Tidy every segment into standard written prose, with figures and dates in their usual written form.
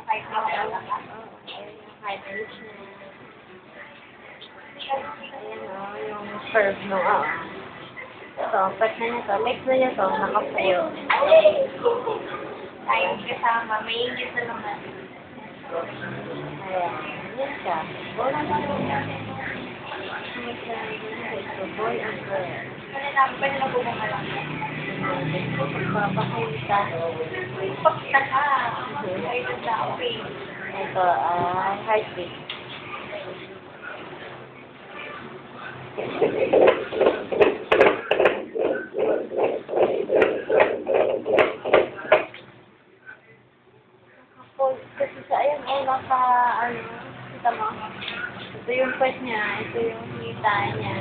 Kahit kahit rich na. Ayan o, yung curve no. Ito, pwet na niya to. Legs na niya to, nakapuyo. Tayong kasama, may ingit na naman. Ayan, yan siya. Boy and girl. Pwede na po ba lang? Papakita. Pakita ka. Ito sa okay. Ito, heartbeat. Kasi sa ayan, kita mo? Ito yung pwet niya, ito yung hita niya.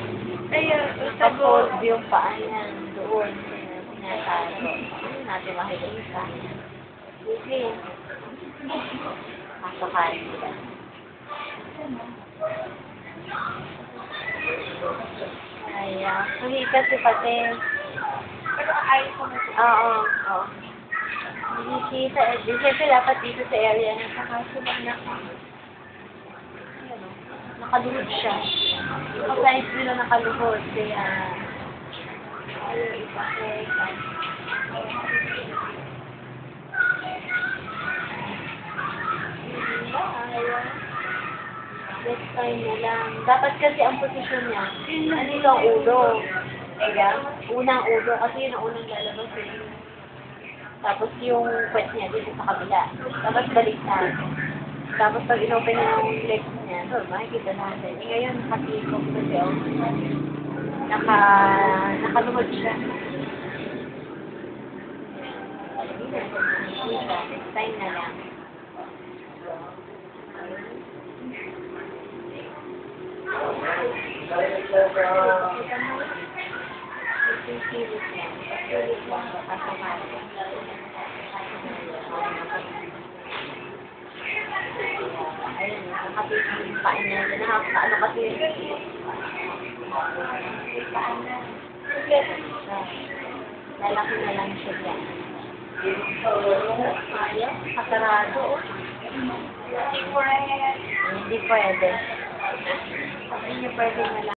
Ayun, nakapold yung paa niya doon. Pinatago. Hindi natin makikita. Sige. Masakain sila. Ayan. Suhi kasi pati. Pero ayos ko na ito. Oo. Hindi kita. Siyempre dapat dito sa area na saka nakaluhod siya. Kapag sila nakaluhod. Kaya ayaw ipakita. Next time na lang. Dapat kasi ang posisyon niya, ano yung ulo. Diba? Unang ulo. Kasi yun ang unang lalabas eh. Tapos yung pwet niya dito sa kabila. Tapos baliktad. Tapos pag inopen niya yung legs niya, so makikita natin. Eh ngayon, nakatikok kasi nakaluhod siya. Next time na lang. Silit niya. Silit lang. Kasamahan. Ayun, nakapit yung pain niya. Nakakaano kasi paan na. Lalaki na lang siya dyan. Ayaw, kasarado. Hindi pwede. Hindi pwede na lang.